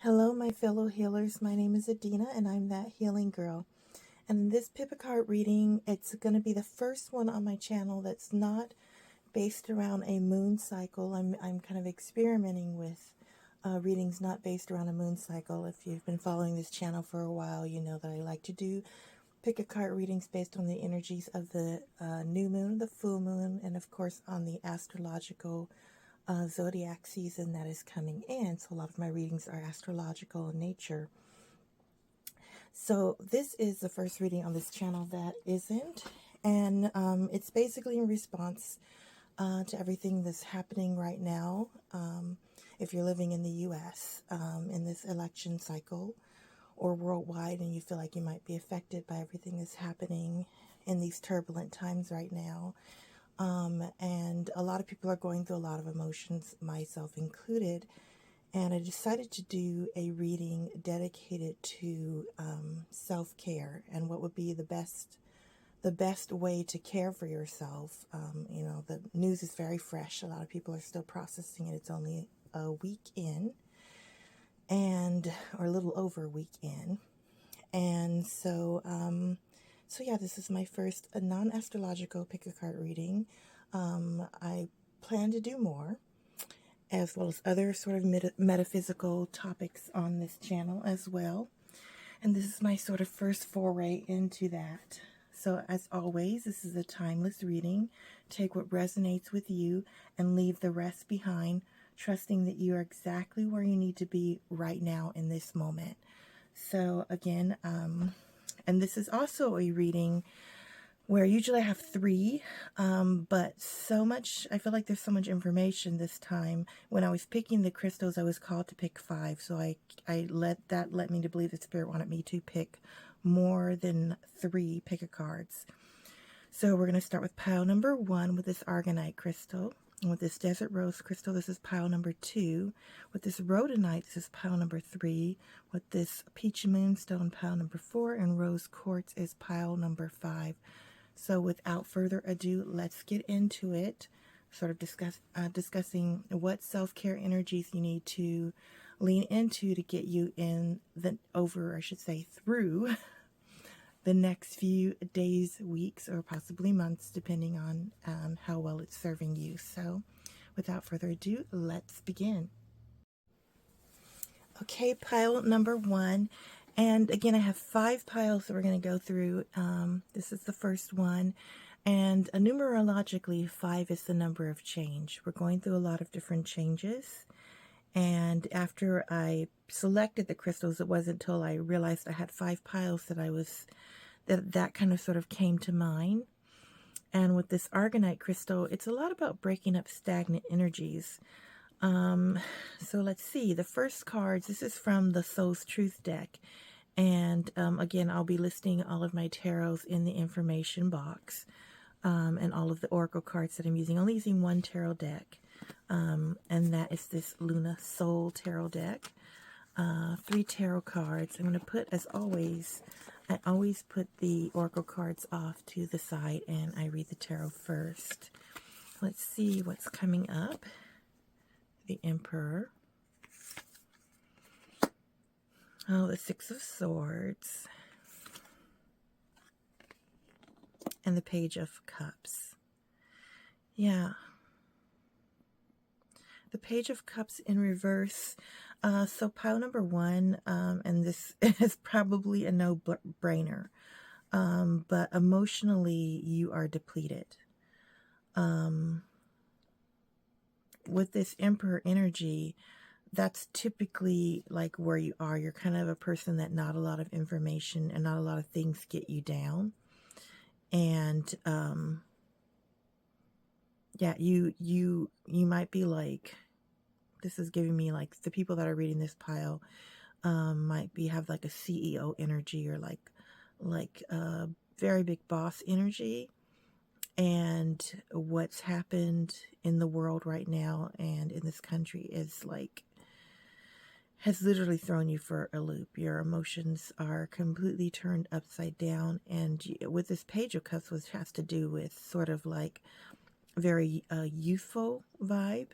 Hello, my fellow healers. My name is Adina, and I'm that healing girl. And this Pippa card reading, it's going to be the first one on my channel that's not based around a moon cycle. I'm kind of experimenting with readings not based around a moon cycle. If you've been following this channel for a while, you know that I like to do pick a card readings based on the energies of the new moon, the full moon, and of course on the astrological zodiac season that is coming in. So a lot of my readings are astrological in nature. So this is the first reading on this channel that isn't, and it's basically in response to everything that's happening right now. If you're living in the U.S. In this election cycle or worldwide, and you feel like you might be affected by everything that's happening in these turbulent times right now. And a lot of people are going through a lot of emotions, myself included. And I decided to do a reading dedicated to self-care and what would be the best way to care for yourself. You know, the news is very fresh. A lot of people are still processing it. It's only a week in, or a little over a week in. And so, yeah, this is my first non-astrological pick-a-card reading. I plan to do more, as well as other sort of metaphysical topics on this channel as well. And this is my sort of first foray into that. So as always, this is a timeless reading. Take what resonates with you and leave the rest behind, trusting that you are exactly where you need to be right now in this moment. So again, and this is also a reading where usually I have 3, but I feel like there's so much information this time. When I was picking the crystals, I was called to pick 5, so I let me to believe that Spirit wanted me to pick more than 3 pick-a-cards. So we're going to start with pile number 1 with this Aragonite crystal. And with this Desert Rose crystal, this is pile number 2. With this Rhodonite, this is pile number 3. With this Peach Moonstone, pile number 4. And Rose Quartz is pile number 5. So without further ado, let's get into it. Sort of discussing what self-care energies you need to lean into to get you through the next few days, weeks, or possibly months, depending on how well it's serving you. So without further ado, let's begin. Okay, pile number 1. And again, I have 5 piles that we're going to go through. This is the first one. And numerologically, 5 is the number of change. We're going through a lot of different changes. And after I selected the crystals, it wasn't until I realized I had 5 piles that kind of sort of came to mind. And with this Aragonite crystal, it's a lot about breaking up stagnant energies. So let's see, the first cards, this is from the Soul's Truth deck. And again, I'll be listing all of my tarots in the information box, and all of the oracle cards that I'm using. I'm only using 1 tarot deck, and that is this Luna Soul tarot deck. 3 tarot cards. I'm going to put, as always, I always put the oracle cards off to the side and I read the tarot first. Let's see what's coming up. The Emperor. Oh, the 6 of Swords. And the Page of Cups. Yeah. The Page of Cups in reverse. So pile number 1, and this is probably a no-brainer. But emotionally, you are depleted. With this Emperor energy, that's typically like where you are. You're kind of a person that not a lot of information and not a lot of things get you down. And yeah, you might be like, this is giving me like the people that are reading this pile might have like a CEO energy, or like a very big boss energy. And what's happened in the world right now and in this country is like, has literally thrown you for a loop. Your emotions are completely turned upside down. And with this Page of Cups, which has to do with sort of like very youthful vibe,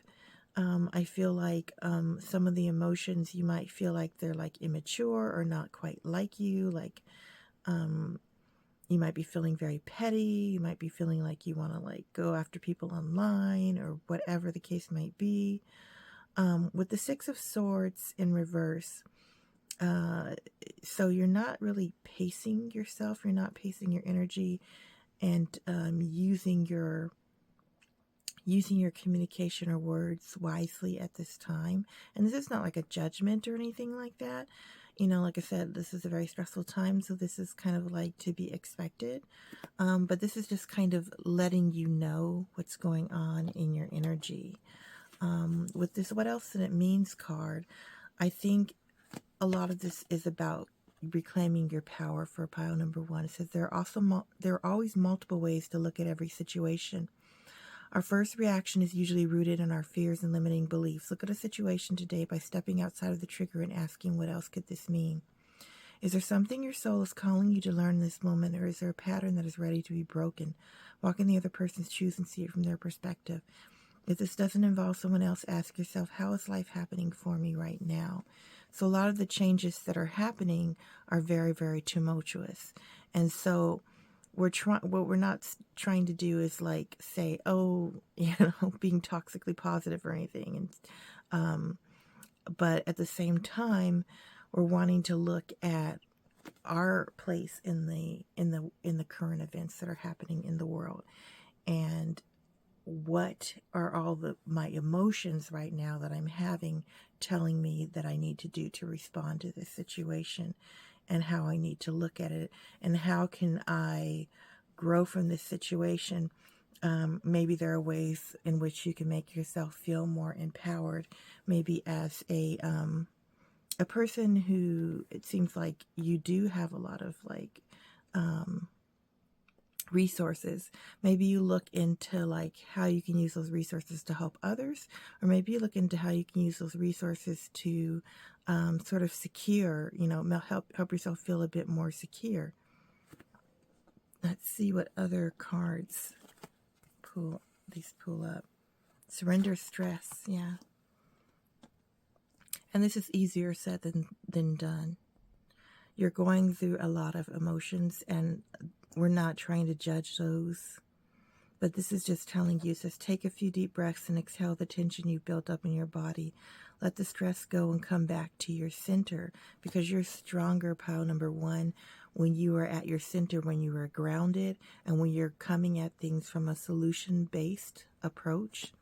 I feel like some of the emotions you might feel like they're like immature or not quite like you. Like you might be feeling very petty. You might be feeling like you want to like go after people online or whatever the case might be. With the Six of Swords in reverse, so you're not really pacing yourself. You're not pacing your energy and using your communication or words wisely at this time. And this is not like a judgment or anything like that. You know, like I said, this is a very stressful time, so this is kind of like to be expected. But this is just kind of letting you know what's going on in your energy. With this what else than it means card, I think a lot of this is about reclaiming your power for pile number one. It says there are always multiple ways to look at every situation. Our first reaction is usually rooted in our fears and limiting beliefs. Look at a situation today by stepping outside of the trigger and asking, what else could this mean? Is there something your soul is calling you to learn in this moment, or is there a pattern that is ready to be broken? Walk in the other person's shoes and see it from their perspective. If this doesn't involve someone else, ask yourself, how is life happening for me right now? So a lot of the changes that are happening are very, very tumultuous. And so what we're not trying to do is like say, oh, being toxically positive or anything. And but at the same time, we're wanting to look at our place in the current events that are happening in the world, and what are all my emotions right now that I'm having telling me that I need to do to respond to this situation, and how I need to look at it, and how can I grow from this situation. Maybe there are ways in which you can make yourself feel more empowered, maybe as a person who, it seems like you do have a lot of like resources. Maybe you look into like how you can use those resources to help others, or maybe you look into how you can use those resources to sort of secure, help yourself feel a bit more secure. Let's see what other cards pull up. Surrender stress, yeah. And this is easier said than done. You're going through a lot of emotions, and we're not trying to judge those. But this is just telling you, it says, take a few deep breaths and exhale the tension you've built up in your body. Let the stress go and come back to your center, because you're stronger, pile number one, when you are at your center, when you are grounded, and when you're coming at things from a solution-based approach.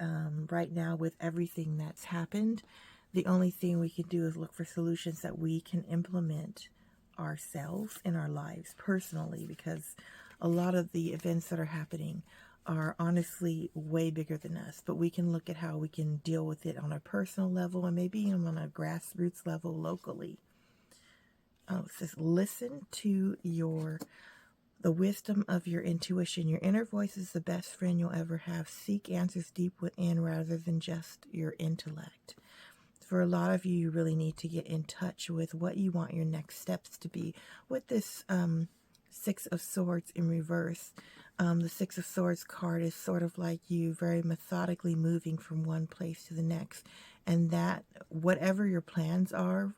Right now, with everything that's happened, the only thing we can do is look for solutions that we can implement ourselves in our lives personally, because a lot of the events that are happening are honestly way bigger than us. But we can look at how we can deal with it on a personal level, and maybe even on a grassroots level locally. Oh, it says listen to the wisdom of your intuition. Your inner voice is the best friend you'll ever have. Seek answers deep within rather than just your intellect. For a lot of you, you really need to get in touch with what you want your next steps to be. With this Six of Swords in reverse, the Six of Swords card is sort of like you very methodically moving from one place to the next. And that whatever your plans are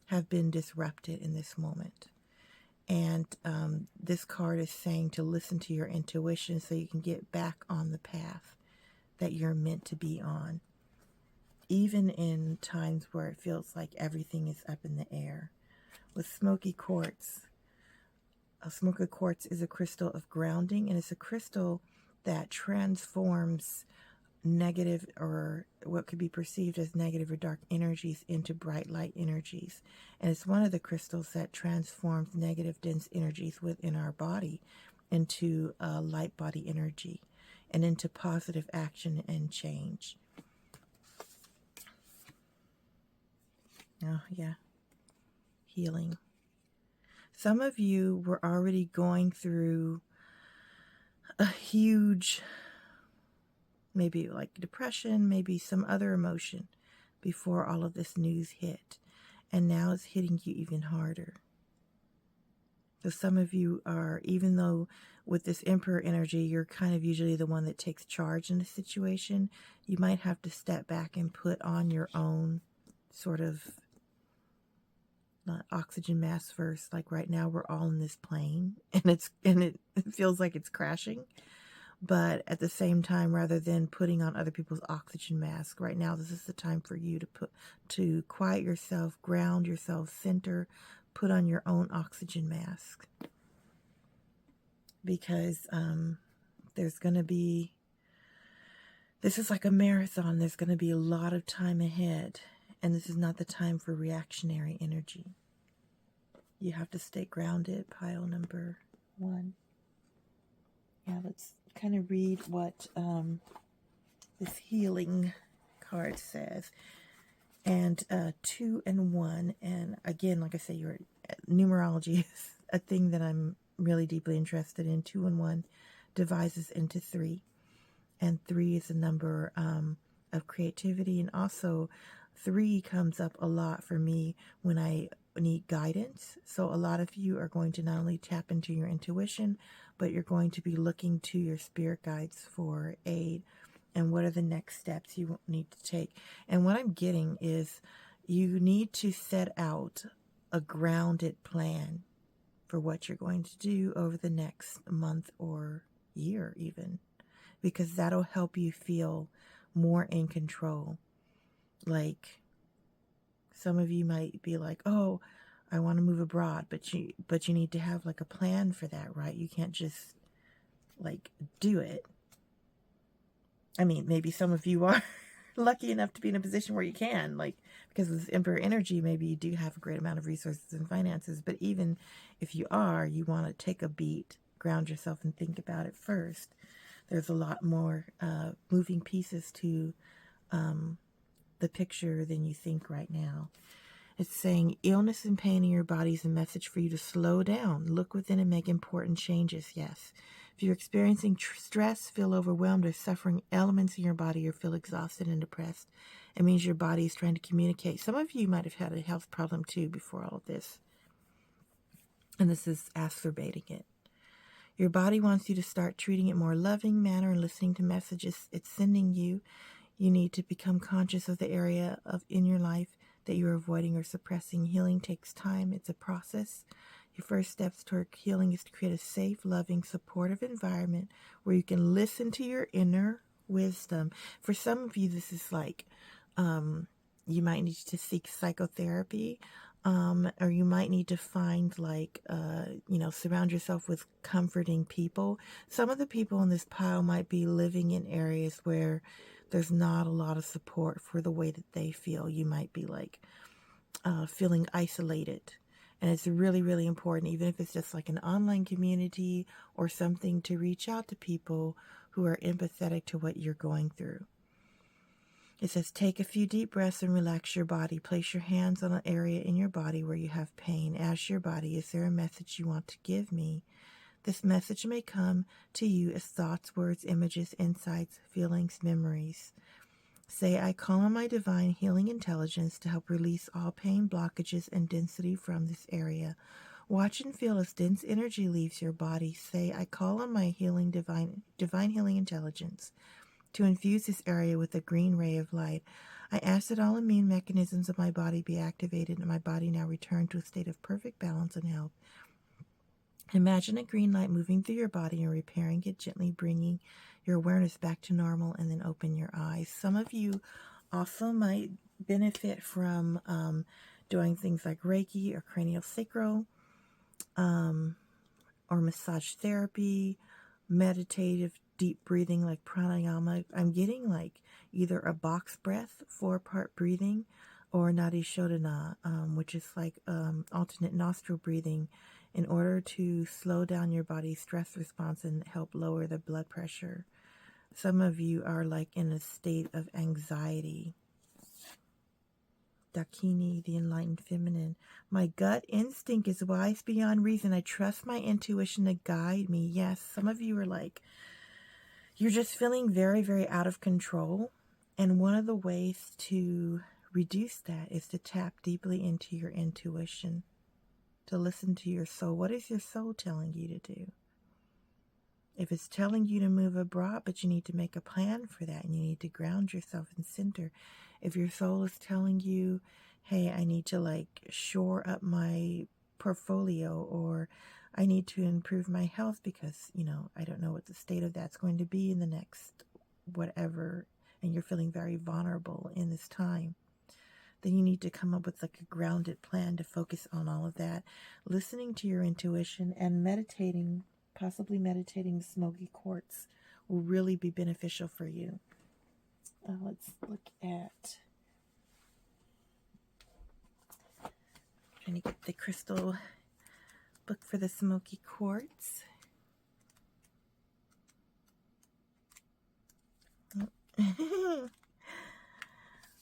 have been disrupted in this moment. And this card is saying to listen to your intuition so you can get back on the path that you're meant to be on, even in times where it feels like everything is up in the air. With smoky quartz, a smoky quartz is a crystal of grounding, and it's a crystal that transforms negative, or what could be perceived as negative or dark energies, into bright light energies. And it's one of the crystals that transforms negative dense energies within our body into light body energy and into positive action and change. Oh yeah, healing. Some of you were already going through a huge, maybe like depression, maybe some other emotion before all of this news hit. And now it's hitting you even harder. So some of you are, even though with this Emperor energy, you're kind of usually the one that takes charge in the situation, you might have to step back and put on your own sort of oxygen mask first. Like right now, we're all in this plane, and it feels like it's crashing. But at the same time, rather than putting on other people's oxygen mask, right now, this is the time for you to quiet yourself, ground yourself, center, put on your own oxygen mask. Because there's going to be, this is like a marathon. There's going to be a lot of time ahead. And this is not the time for reactionary energy. You have to stay grounded. Pile number 1. Yeah, let's kind of read what this healing card says. And 2 and 1. And again, like I say, your numerology is a thing that I'm really deeply interested in. 2 and 1 divides into 3. And 3 is a number of creativity. And also 3 comes up a lot for me when I need guidance. So a lot of you are going to not only tap into your intuition, but you're going to be looking to your spirit guides for aid. And what are the next steps you need to take? And what I'm getting is you need to set out a grounded plan for what you're going to do over the next month or year even. Because that'll help you feel more in control. Like, some of you might be like, oh, I want to move abroad, but you need to have like a plan for that, right? You can't just like do it. I mean, maybe some of you are lucky enough to be in a position where you can, like, because of this Emperor energy, maybe you do have a great amount of resources and finances. But even if you are, you want to take a beat, ground yourself, and think about it first. There's a lot more moving pieces to the picture than you think right now. It's saying illness and pain in your body is a message for you to slow down, look within, and make important changes. Yes. If you're experiencing stress, feel overwhelmed, or suffering elements in your body, or feel exhausted and depressed, it means your body is trying to communicate. Some of you might have had a health problem too before all of this, and this is exacerbating it. Your body wants you to start treating it more loving manner and listening to messages it's sending you. You need to become conscious of the area in your life that you're avoiding or suppressing. Healing takes time. It's a process. Your first steps toward healing is to create a safe, loving, supportive environment where you can listen to your inner wisdom. For some of you, this is like you might need to seek psychotherapy, or you might need to find like, surround yourself with comforting people. Some of the people in this pile might be living in areas where there's not a lot of support for the way that they feel. You might be like feeling isolated. And it's really, really important, even if it's just like an online community or something, to reach out to people who are empathetic to what you're going through. It says, take a few deep breaths and relax your body. Place your hands on an area in your body where you have pain. Ask your body, is there a message you want to give me? This message may come to you as thoughts, words, images, insights, feelings, memories. Say, I call on my divine healing intelligence to help release all pain, blockages, and density from this area. Watch and feel as dense energy leaves your body. Say, I call on my healing divine healing intelligence to infuse this area with a green ray of light. I ask that all immune mechanisms of my body be activated and my body now return to a state of perfect balance and health. Imagine a green light moving through your body and repairing it, gently bringing your awareness back to normal, and then open your eyes. Some of you also might benefit from doing things like Reiki or craniosacral, or massage therapy, meditative deep breathing like pranayama. I'm getting like either a box breath, 4-part breathing, or nadi shodhana, which is like alternate nostril breathing, in order to slow down your body's stress response and help lower the blood pressure. Some of you are like in a state of anxiety. Dakini, the enlightened feminine. My gut instinct is wise beyond reason. I trust my intuition to guide me. Yes, some of you are like, you're just feeling very, very out of control. And one of the ways to reduce that is to tap deeply into your intuition. to listen to your soul. What is your soul telling you to do? If it's telling you to move abroad, but you need to make a plan for that and you need to ground yourself and center. If your soul is telling you, hey, I need to like shore up my portfolio, or I need to improve my health because, you know, I don't know what the state of that's going to be in the next whatever, and you're feeling very vulnerable in this time, then you need to come up with like a grounded plan to focus on all of that, listening to your intuition and meditating. Possibly meditating smoky quartz will really be beneficial for you. Let's look at, trying to get the crystal book for the smoky quartz.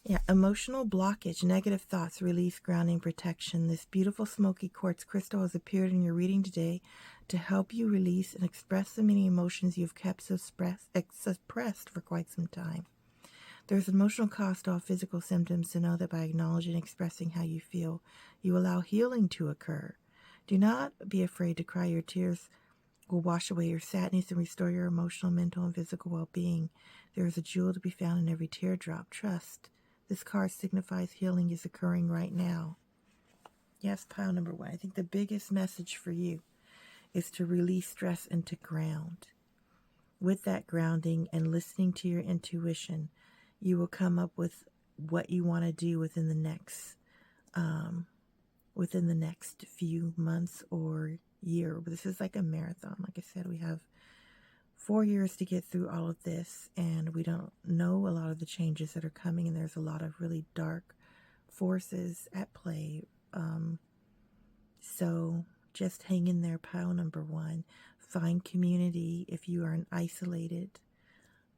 Yeah, emotional blockage, negative thoughts, release, grounding, protection. This beautiful smoky quartz crystal has appeared in your reading today to help you release and express the many emotions you've kept suppressed for quite some time. There's emotional cost to all physical symptoms to know that by acknowledging and expressing how you feel, you allow healing to occur. Do not be afraid to cry. Your tears will wash away your sadness and restore your emotional, mental, and physical well-being. There is a jewel to be found in every teardrop. Trust. This card signifies healing is occurring right now. Yes, pile number 1. I think the biggest message for you is to release stress and to ground. With that grounding and listening to your intuition, you will come up with what you want to do within the next few months or year. But this is like a marathon. Like I said, we have 4 years to get through all of this, and we don't know a lot of the changes that are coming, and there's a lot of really dark forces at play. So just hang in there, pile number 1. Find community if you are isolated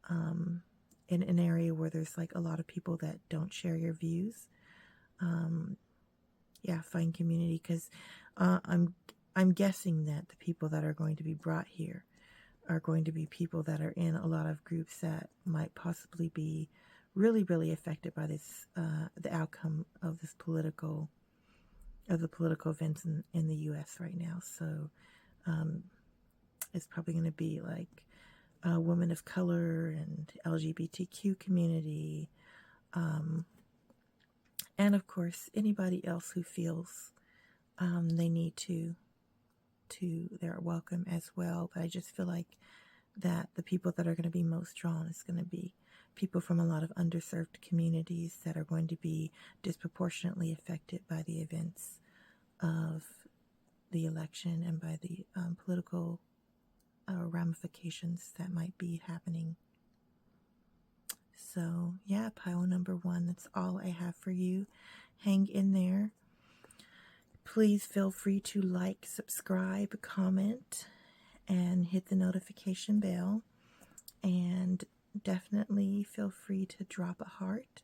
in an area where there's like a lot of people that don't share your views. Yeah, find community, because I'm guessing that the people that are going to be brought here are going to be people that are in a lot of groups that might possibly be really, really affected by this, the outcome of this political events in the U.S. right now. So it's probably going to be like women of color and LGBTQ community, and of course anybody else who feels they need to they're welcome as well. But I just feel like that the people that are going to be most drawn is going to be people from a lot of underserved communities that are going to be disproportionately affected by the events of the election and by the political ramifications that might be happening. So yeah, pile number 1, that's all I have for you. Hang in there. Please feel free to like, subscribe, comment, and hit the notification bell. And definitely feel free to drop a heart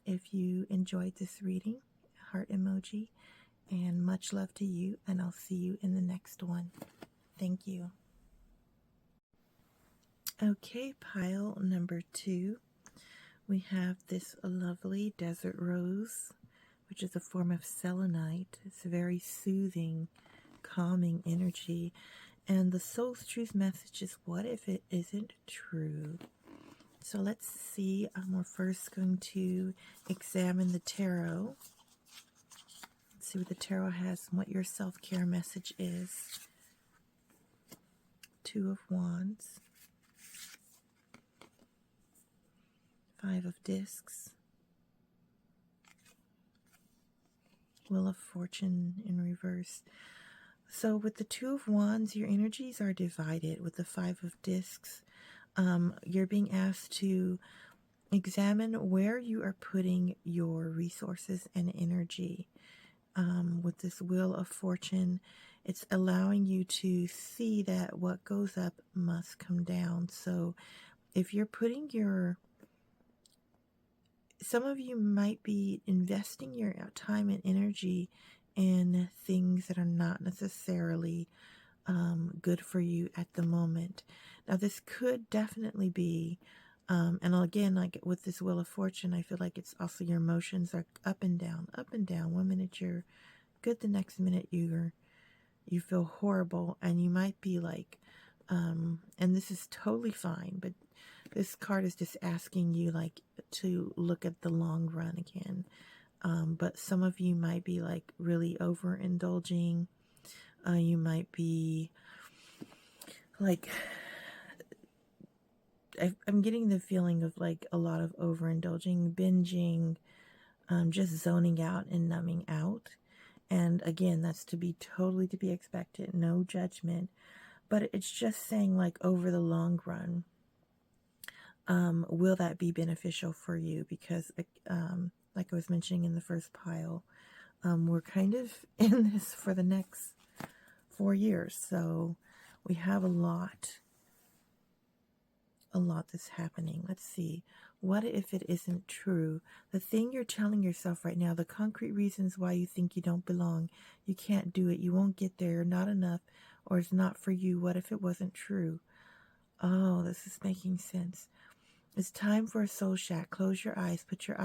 if you enjoyed this reading, heart emoji. And much love to you, and I'll see you in the next one. Thank you. Okay, pile number 2. We have this lovely desert rose, which is a form of selenite. It's a very soothing, calming energy. And the soul's truth message is, what if it isn't true? So let's see. We're first going to examine the tarot. Let's see what the tarot has and what your self-care message is. 2 of Wands. 5 of Discs. Wheel of Fortune in reverse. So with the 2 of Wands, your energies are divided. With the 5 of Discs, you're being asked to examine where you are putting your resources and energy. With this Wheel of Fortune, it's allowing you to see that what goes up must come down. So if you're putting some of you might be investing your time and energy in things that are not necessarily good for you at the moment. Now, this could definitely be, and again, like with this Wheel of Fortune, I feel like it's also your emotions are up and down, up and down. One minute you're good, the next minute you feel horrible, and you might be like, and this is totally fine, but this card is just asking you like to look at the long run again. But some of you might be like really overindulging. You might be like, I'm getting the feeling of like a lot of overindulging, binging, just zoning out and numbing out. And again, that's to be expected, no judgment. But it's just saying like over the long run, will that be beneficial for you? Because like I was mentioning in the first pile, we're kind of in this for the next 4 years. So we have a lot that's happening. Let's see. What if it isn't true? The thing you're telling yourself right now, the concrete reasons why you think you don't belong, you can't do it, you won't get there, you're not enough, or it's not for you. What if it wasn't true? Oh, this is making sense. It's time for a soul chat. Close your eyes, put your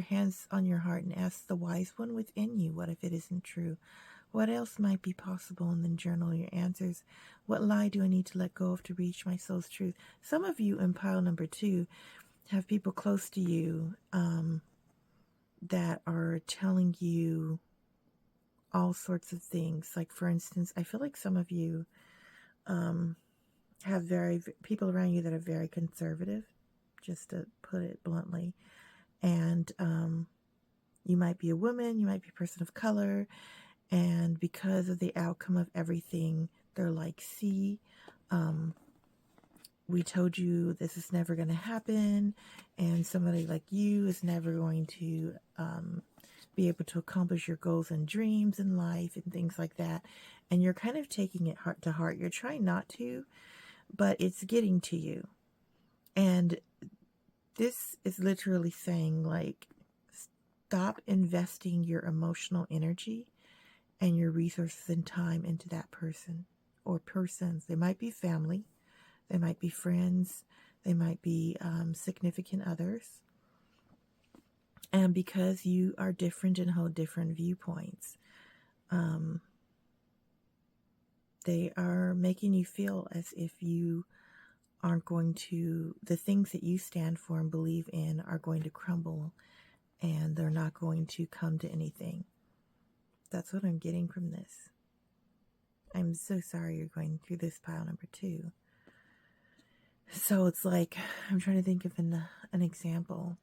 hands on your heart, and ask the wise one within you, what if it isn't true? What else might be possible? And then journal your answers. What lie do I need to let go of to reach my soul's truth? Some of you in pile number 2 have people close to you that are telling you all sorts of things. Like, for instance, I feel like some of you have people around you that are very conservative, just to put it bluntly. And you might be a woman, you might be a person of color, and because of the outcome of everything, they're like, see, we told you this is never going to happen, and somebody like you is never going to be able to accomplish your goals and dreams in life and things like that. And you're kind of taking it heart to heart. You're trying not to, but it's getting to you. And this is literally saying, like, stop investing your emotional energy and your resources and time into that person or persons. They might be family, they might be friends, they might be significant others. And because you are different and hold different viewpoints, they are making you feel as if you aren't going to, the things that you stand for and believe in are going to crumble, and they're not going to come to anything. That's what I'm getting from this. I'm so sorry you're going through this pile number 2. So it's like, I'm trying to think of an example.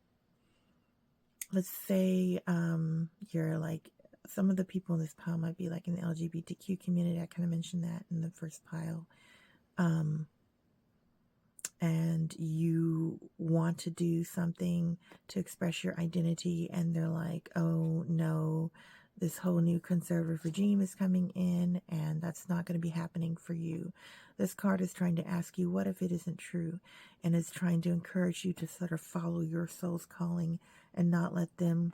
Let's say you're like, some of the people in this pile might be like in the LGBTQ community. I kind of mentioned that in the first pile. And you want to do something to express your identity, and they're like, oh no, this whole new conservative regime is coming in, and that's not going to be happening for you. This card is trying to ask you, what if it isn't true? And it's trying to encourage you to sort of follow your soul's calling and not let them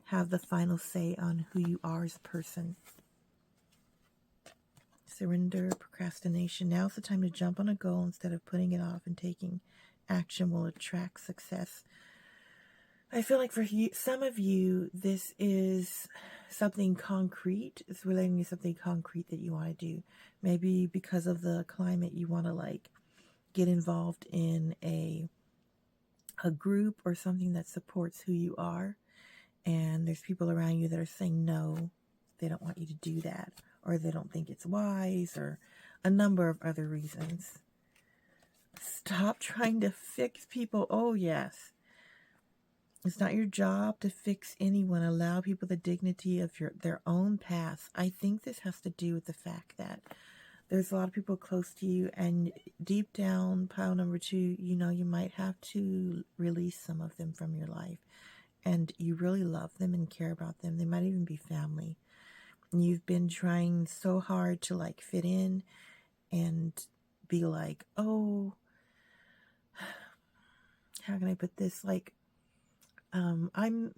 have the final say on who you are as a person. Surrender, procrastination. Now's the time to jump on a goal instead of putting it off, and taking action will attract success. I feel like for you, some of you, this is something concrete. It's relating to something concrete that you want to do. Maybe because of the climate, you want to like get involved in a group or something that supports who you are. And there's people around you that are saying no, they don't want you to do that, or they don't think it's wise, or a number of other reasons. Stop trying to fix people. Oh, yes. It's not your job to fix anyone. Allow people the dignity of their own path. I think this has to do with the fact that there's a lot of people close to you, and deep down, pile number 2, you know, you might have to release some of them from your life. And you really love them and care about them. They might even be family. And you've been trying so hard to like fit in and be like, oh, how can I put this? Like, I'm,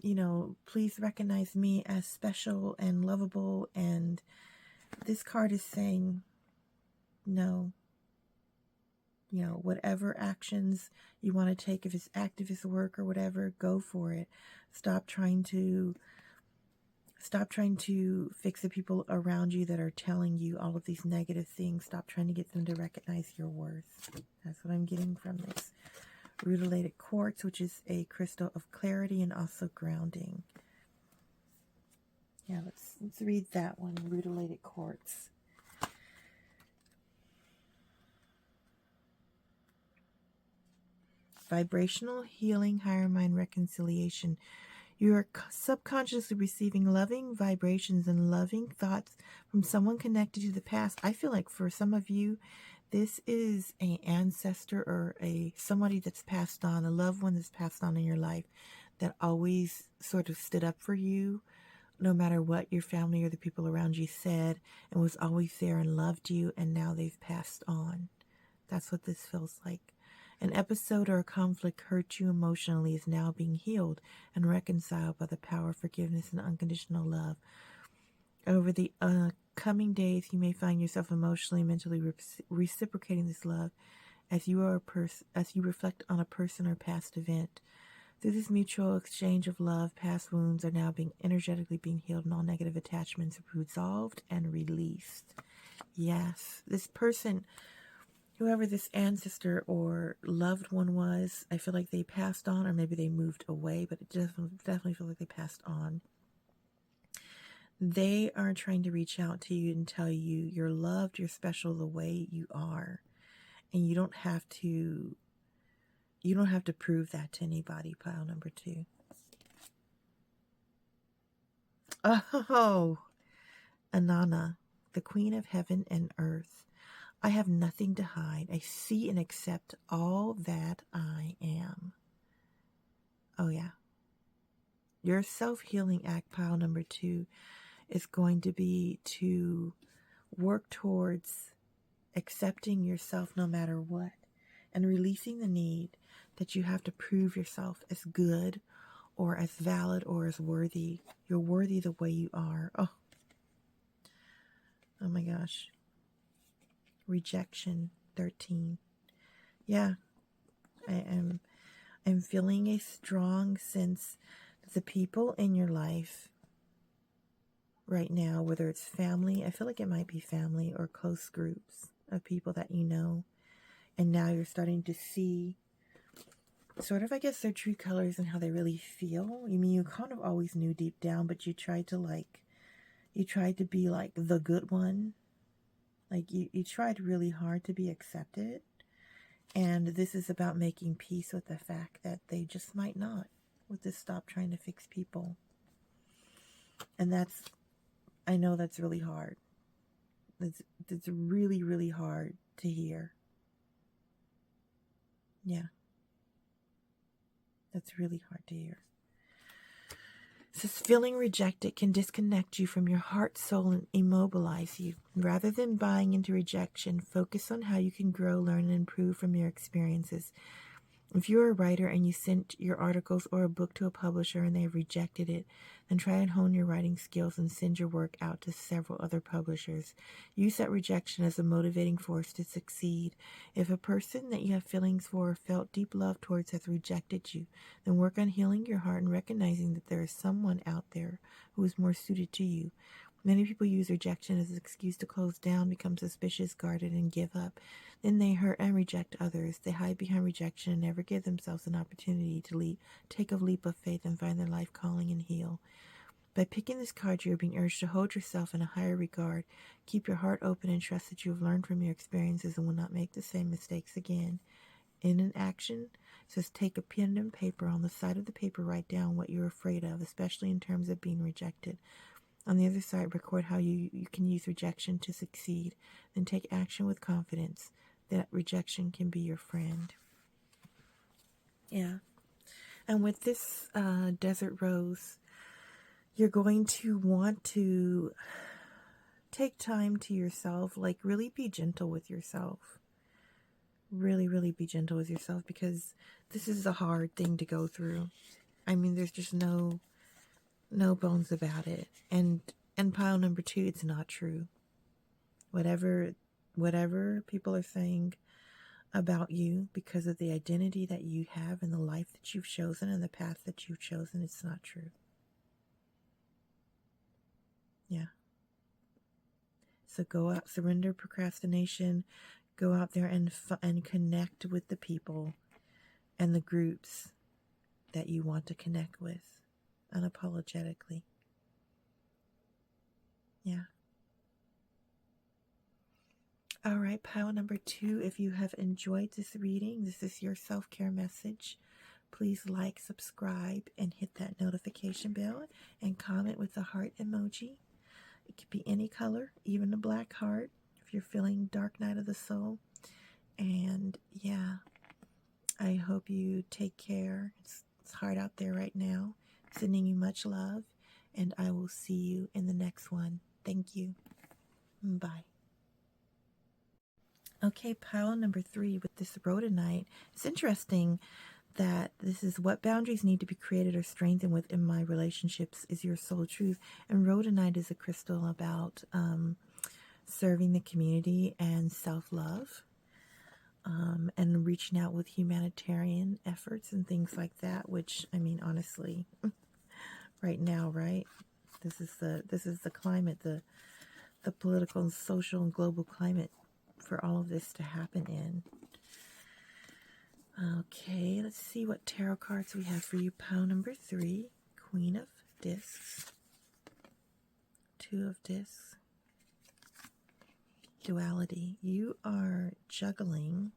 please recognize me as special and lovable. And this card is saying, no, whatever actions you want to take, if it's activist work or whatever, go for it. Stop trying to Stop trying to fix the people around you that are telling you all of these negative things. Stop trying to get them to recognize your worth. That's what I'm getting from this. Rhodonite quartz, which is a crystal of clarity and also grounding. Yeah, let's read that one. Rhodonite quartz. Vibrational healing, higher mind reconciliation. You are subconsciously receiving loving vibrations and loving thoughts from someone connected to the past. I feel like for some of you, this is an ancestor or somebody that's passed on, a loved one that's passed on in your life that always sort of stood up for you, no matter what your family or the people around you said, and was always there and loved you, and now they've passed on. That's what this feels like. An episode or a conflict hurt you emotionally is now being healed and reconciled by the power of forgiveness and unconditional love. Over the coming days, you may find yourself emotionally and mentally reciprocating this love as you reflect on a person or past event. Through this mutual exchange of love, past wounds are now energetically being healed, and all negative attachments are resolved and released. Yes, this person, whoever this ancestor or loved one was, I feel like they passed on, or maybe they moved away, but it definitely feels like they passed on. They are trying to reach out to you and tell you you're loved, you're special the way you are. And you don't have to prove that to anybody, pile number 2. Oh, Inanna, the Queen of Heaven and Earth. I have nothing to hide. I see and accept all that I am. Oh, yeah. Your self-healing act, pile number 2, is going to be to work towards accepting yourself no matter what, and releasing the need that you have to prove yourself as good or as valid or as worthy. You're worthy the way you are. Oh my gosh. Rejection 13. Yeah, I'm feeling a strong sense that the people in your life right now, whether it's family, I feel like it might be family, or close groups of people that you know, and now you're starting to see sort of, I guess, their true colors and how they really feel. I mean, you kind of always knew deep down, but you tried to be like the good one. Like you tried really hard to be accepted. And this is about making peace with the fact that they just might not, with this stop trying to fix people. And I know that's really hard. It's really, really hard to hear. Yeah. That's really hard to hear. It says feeling rejected can disconnect you from your heart, soul, and immobilize you. Rather than buying into rejection, focus on how you can grow, learn, and improve from your experiences. If you're a writer and you sent your articles or a book to a publisher and they have rejected it, then try and hone your writing skills and send your work out to several other publishers. Use that rejection as a motivating force to succeed. If a person that you have feelings for or felt deep love towards has rejected you, then work on healing your heart and recognizing that there is someone out there who is more suited to you. Many people use rejection as an excuse to close down, become suspicious, guarded, and give up. Then they hurt and reject others. They hide behind rejection and never give themselves an opportunity to take a leap of faith and find their life calling and heal. By picking this card, you are being urged to hold yourself in a higher regard. Keep your heart open and trust that you have learned from your experiences and will not make the same mistakes again. In an action, it says take a pen and paper. On the side of the paper, write down what you're afraid of, especially in terms of being rejected. On the other side, record how you can use rejection to succeed. Then take action with confidence that rejection can be your friend. Yeah. And with this desert rose, you're going to want to take time to yourself, like really be gentle with yourself. Really, really be gentle with yourself, because this is a hard thing to go through. I mean, there's just no bones about it. And pile number 2, it's not true. Whatever people are saying about you because of the identity that you have and the life that you've chosen and the path that you've chosen, it's not true. Yeah. So go out, surrender procrastination, go out there and connect with the people and the groups that you want to connect with unapologetically. Yeah. All right, pile number 2. If you have enjoyed this reading, this is your self-care message. Please like, subscribe, and hit that notification bell and comment with the heart emoji. It could be any color, even a black heart if you're feeling dark night of the soul. And yeah, I hope you take care. It's hard out there right now. Sending you much love, and I will see you in the next one. Thank you. Bye. Okay, pile number 3 with this Rhodonite. It's interesting that this is what boundaries need to be created or strengthened within my relationships is your soul truth. And Rhodonite is a crystal about serving the community and self-love, and reaching out with humanitarian efforts and things like that, which, I mean, honestly, right now, right? This is the climate, the political and social and global climate for all of this to happen in. Okay, let's see what tarot cards we have for you. Pile number 3, Queen of Discs, 2 of Discs, Duality. You are juggling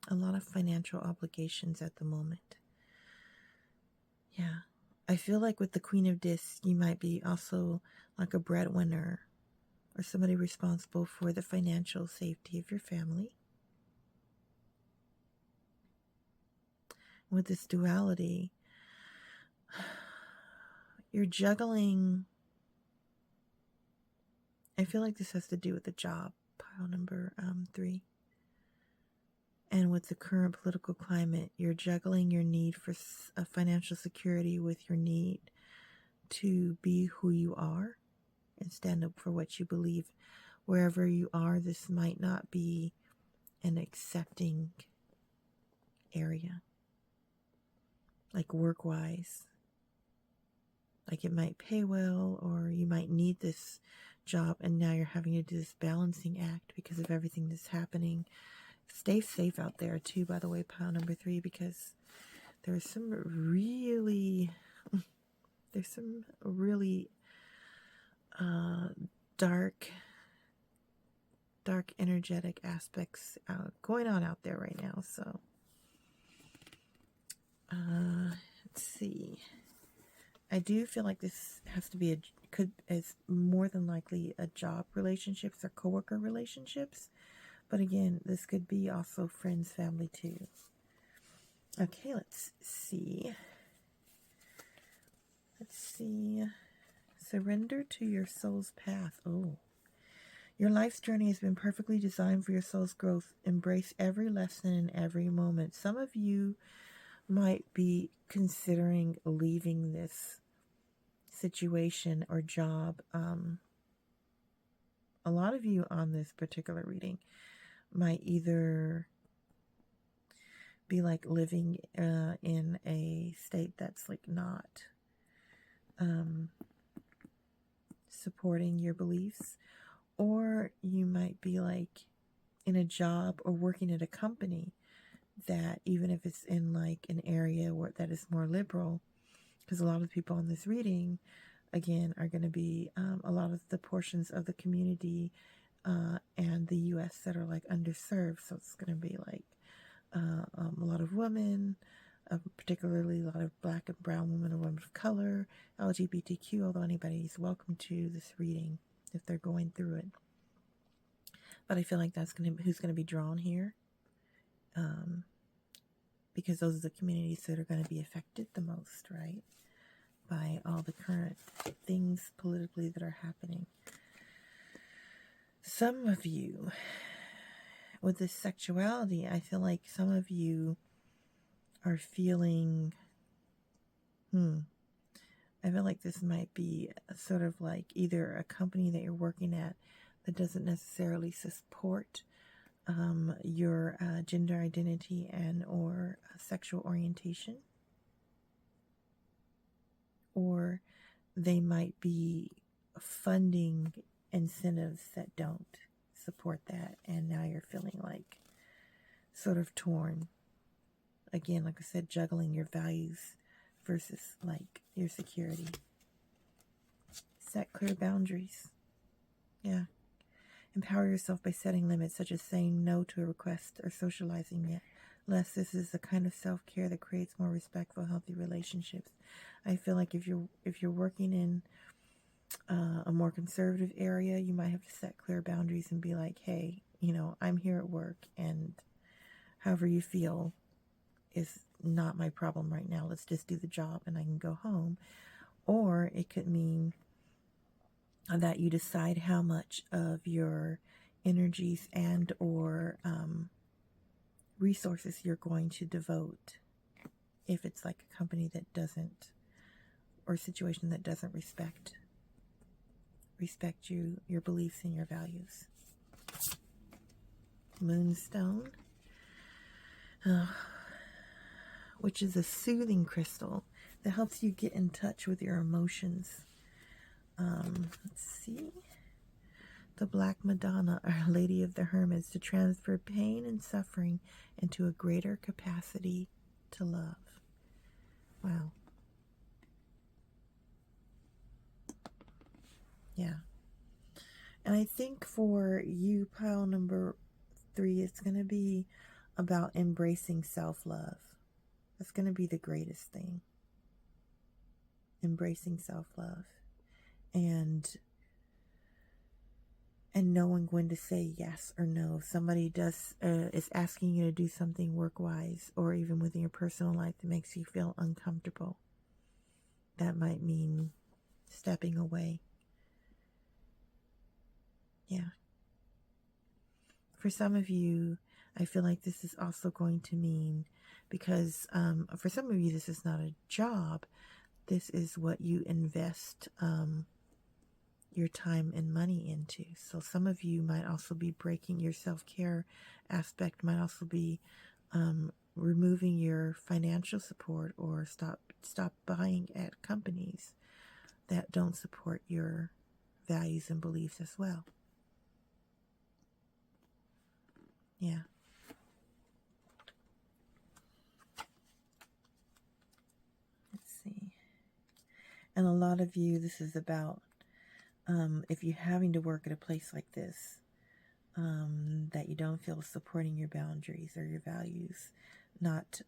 a lot of financial obligations at the moment. Yeah, I feel like with the Queen of Discs, you might be also like a breadwinner or somebody responsible for the financial safety of your family. With this duality, you're juggling. I feel like this has to do with the job, pile number 3. And with the current political climate, you're juggling your need for financial security with your need to be who you are and stand up for what you believe. Wherever you are, this might not be an accepting area, like work-wise. Like it might pay well, or you might need this job, and now you're having to do this balancing act because of everything that's happening. Stay safe out there too, by the way, pile number 3, because there's some really dark energetic aspects going on out there right now. So let's see. I do feel like this has to be is more than likely a job relationships or coworker relationships. But again, this could be also friends, family too. Okay, let's see. Surrender to your soul's path. Oh. Your life's journey has been perfectly designed for your soul's growth. Embrace every lesson and every moment. Some of you might be considering leaving this situation or job. A lot of you on this particular reading might either be like living in a state that's like not supporting your beliefs, or you might be like in a job or working at a company that, even if it's in like an area where that is more liberal, because a lot of people in this reading again are going to be a lot of the portions of the community and the US that are like underserved. So it's going to be like a lot of women, particularly a lot of Black and brown women and women of color, LGBTQ, although anybody's welcome to this reading if they're going through it. But I feel like that's who's going to be drawn here, because those are the communities that are going to be affected the most, right, by all the current things politically that are happening. Some of you, with this sexuality, I feel like some of you are feeling, I feel like this might be sort of like either a company that you're working at that doesn't necessarily support your gender identity and or sexual orientation, or they might be funding incentives that don't support that, and now you're feeling like sort of torn. Again, like I said, juggling your values versus like your security. Set clear boundaries. Yeah. Empower yourself by setting limits, such as saying no to a request or socializing it. Less, this is the kind of self-care that creates more respectful, healthy relationships. I feel like if you're working in a more conservative area, you might have to set clear boundaries and be like, hey, I'm here at work, and however you feel is not my problem right now. Let's just do the job and I can go home. Or it could mean that you decide how much of your energies and or resources you're going to devote if it's like a company that doesn't, or a situation that doesn't respect you, your beliefs and your values. Moonstone, which is a soothing crystal that helps you get in touch with your emotions. Let's see. The Black Madonna, Our Lady of the Hermits, to transfer pain and suffering into a greater capacity to love. Wow. Yeah. And I think for you, pile number 3, it's going to be about embracing self-love. That's going to be the greatest thing. Embracing self-love. And knowing when to say yes or no. If somebody is asking you to do something work-wise, or even within your personal life that makes you feel uncomfortable, that might mean stepping away. Yeah. For some of you, I feel like this is also going to mean, because for some of you, this is not a job. This is what you invest your time and money into. So some of you might also be breaking your self-care aspect, might also be removing your financial support, or stop buying at companies that don't support your values and beliefs as well. Yeah. Let's see. And a lot of you, this is about if you're having to work at a place like this, that you don't feel supporting your boundaries or your values, not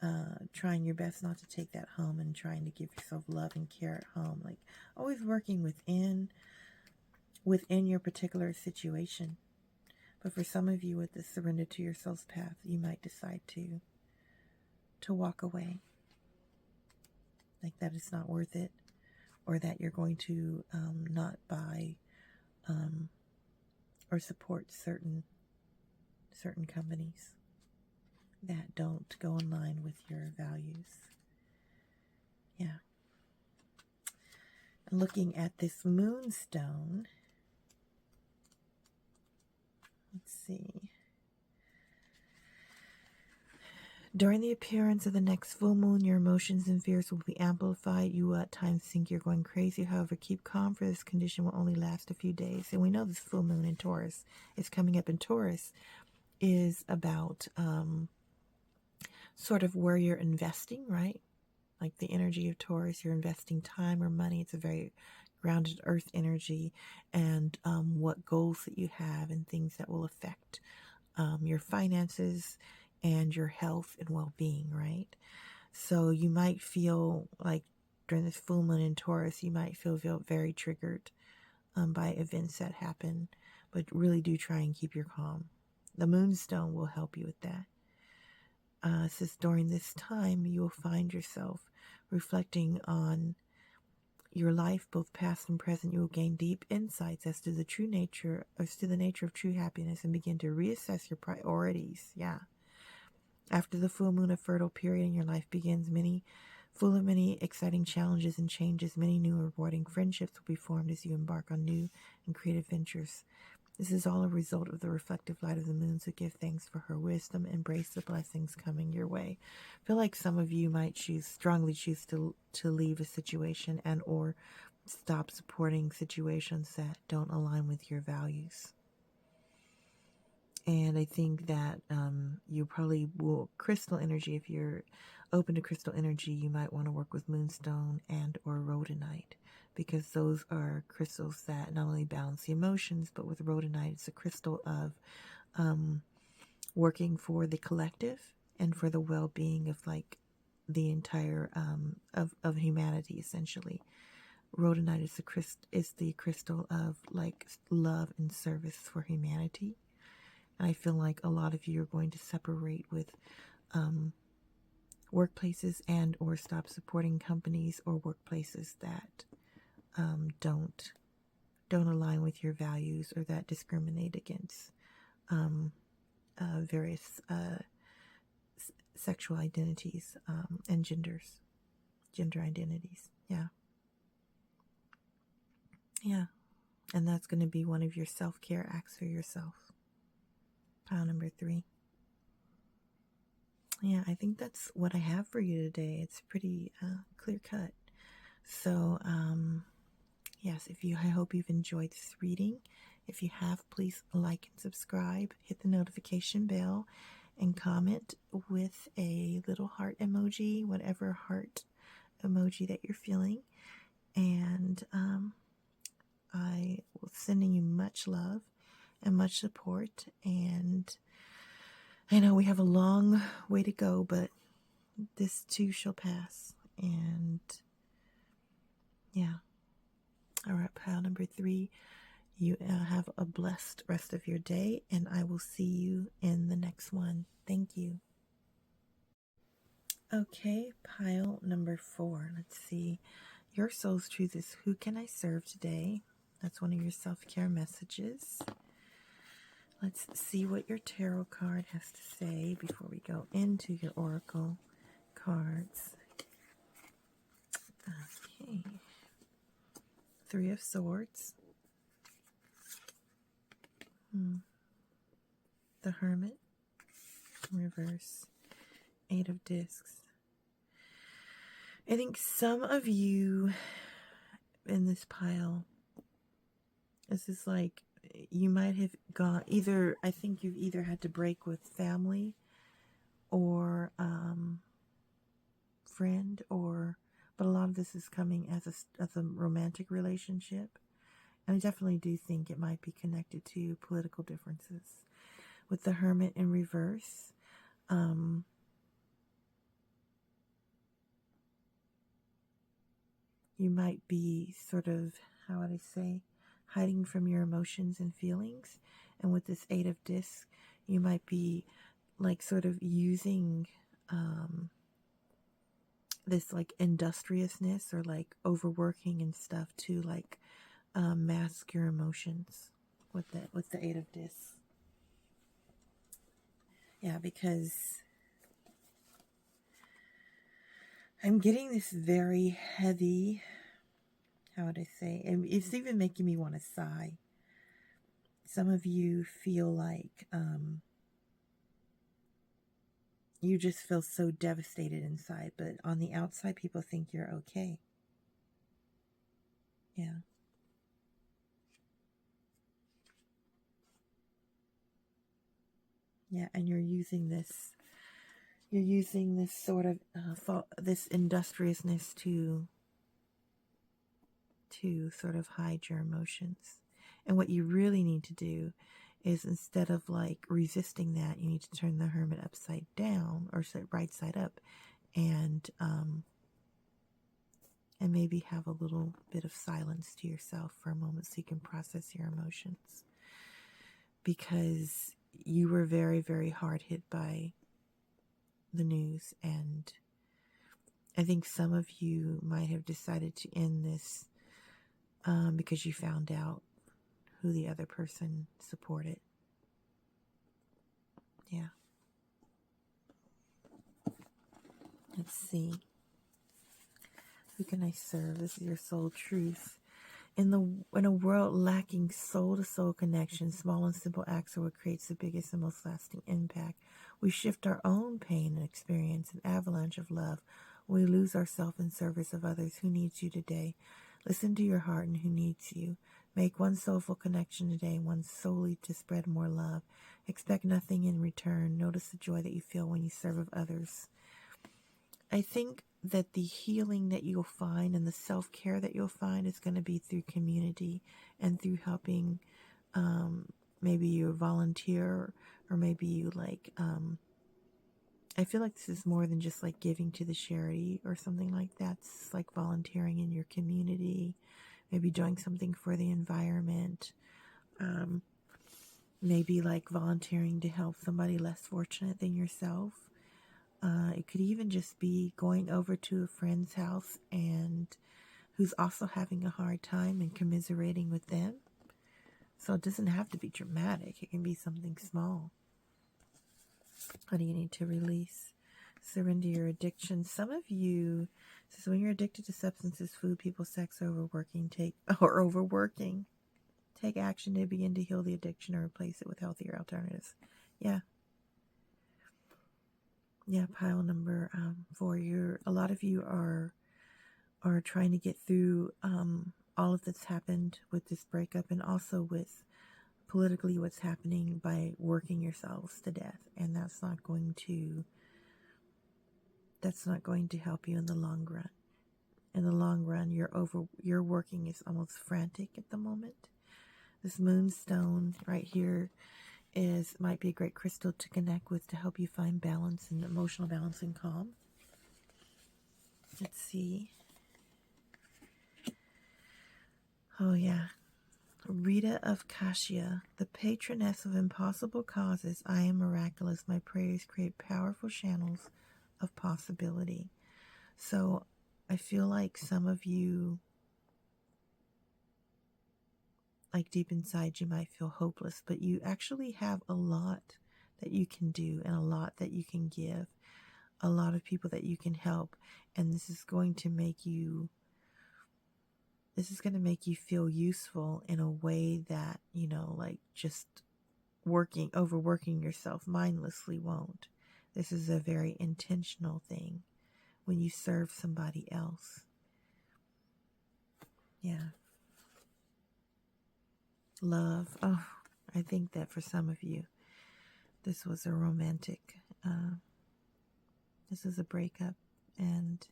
trying your best not to take that home, and trying to give yourself love and care at home, like always working within your particular situation. But for some of you, with the surrender to your soul's path, you might decide to walk away, like that it's not worth it, or that you're going to not buy or support certain companies that don't go in line with your values. Yeah. And looking at this moonstone, let's see. During the appearance of the next full moon, your emotions and fears will be amplified. You will at times think you're going crazy. However, keep calm, for this condition will only last a few days. And we know this full moon in Taurus is coming up, and Taurus is about sort of where you're investing, right? Like the energy of Taurus, you're investing time or money. It's a very grounded earth energy, and what goals that you have and things that will affect your finances and your health and well-being, right? So you might feel like during this full moon in Taurus, you might feel very triggered by events that happen, but really do try and keep your calm. The Moonstone will help you with that. It says during this time, you will find yourself reflecting on your life, both past and present. You will gain deep insights as to the nature of true happiness, and begin to reassess your priorities. Yeah. After the full moon, a fertile period in your life begins, full of many exciting challenges and changes. Many new rewarding friendships will be formed as you embark on new and creative ventures. This is all a result of the reflective light of the moon, so give thanks for her wisdom. Embrace the blessings coming your way. I feel like some of you might strongly choose to leave a situation and or Stop supporting situations that don't align with your values. And I think that you probably will, crystal energy, if you're open to crystal energy, you might want to work with Moonstone and or Rhodonite, because those are crystals that not only balance the emotions, but with Rhodonite, it's a crystal of working for the collective and for the well-being of like the entire of humanity, essentially. Rhodonite is the crystal of like love and service for humanity. And I feel like a lot of you are going to separate with workplaces and or stop supporting companies or workplaces that don't align with your values or that discriminate against various sexual identities and gender identities. Yeah. And that's going to be one of your self-care acts for yourself. Pile number 3. Yeah, I think that's what I have for you today. It's pretty clear cut. So, yes, I hope you've enjoyed this reading. If you have, please like and subscribe, hit the notification bell, and comment with a little heart emoji, whatever heart emoji that you're feeling. And I will sending you much love and much support. And I know we have a long way to go, but this too shall pass. And yeah. All right, pile number 3. You have a blessed rest of your day, and I will see you in the next one. Thank you. Okay, pile number 4. Let's see. Your soul's truth is, who can I serve today? That's one of your self-care messages. Let's see what your tarot card has to say before we go into your oracle cards. Okay. 3 of Swords. The Hermit. Reverse. 8 of Discs. I think some of you in this pile, this is like, you might have gone either, I think you've either had to break with family or friend, but a lot of this is coming as a romantic relationship. And I definitely do think it might be connected to political differences. With the Hermit in reverse, you might be sort of, how would I say, hiding from your emotions and feelings. And with this 8 of Discs, you might be like sort of using this like industriousness or like overworking and stuff to like mask your emotions with the 8 of Discs. Yeah, because I'm getting this very heavy, how would I say, and it's even making me want to sigh. Some of you feel like you just feel so devastated inside, but on the outside, people think you're okay. Yeah. Yeah, and you're using this sort of this industriousness to sort of hide your emotions. And what you really need to do is, instead of like resisting that, you need to turn the Hermit upside down or right side up, and maybe have a little bit of silence to yourself for a moment so you can process your emotions. Because you were very, very hard hit by the news, and I think some of you might have decided to end this because you found out who the other person supported. Yeah. Let's see. Who can I serve? This is your soul truth. In a world lacking soul-to-soul connection, small and simple acts are what creates the biggest and most lasting impact. We shift our own pain and experience an avalanche of love. We lose ourselves in service of others. Who needs you today? Listen to your heart and who needs you. Make one soulful connection today, one solely to spread more love. Expect nothing in return. Notice the joy that you feel when you serve of others. I think that the healing that you'll find and the self-care that you'll find is going to be through community and through helping. Maybe you volunteer, or maybe you I feel like this is more than just like giving to the charity or something like that. It's like volunteering in your community, maybe doing something for the environment, maybe like volunteering to help somebody less fortunate than yourself. It could even just be going over to a friend's house and who's also having a hard time and commiserating with them. So it doesn't have to be dramatic. It can be something small. What do you need to release? Surrender your addiction. Some of you, says when you're addicted to substances, food, people, sex, overworking, take action to begin to heal the addiction or replace it with healthier alternatives. Yeah. Yeah, pile number 4. A lot of you are trying to get through all of that's happened with this breakup, and also with politically what's happening, by working yourselves to death, and that's not going to help you in the long run. In the long run, your working is almost frantic at the moment. This Moonstone right here might be a great crystal to connect with to help you find balance and emotional balance and calm. Let's see. Oh yeah. Rita of Cassia, the patroness of impossible causes. I am miraculous. My prayers create powerful channels of possibility. So I feel like some of you, like deep inside, you might feel hopeless, but you actually have a lot that you can do and a lot that you can give, a lot of people that you can help, and this is going to make you feel useful in a way that, like just overworking yourself mindlessly won't. This is a very intentional thing when you serve somebody else. Yeah. Love. Oh, I think that for some of you, this was a romantic, this is a breakup, and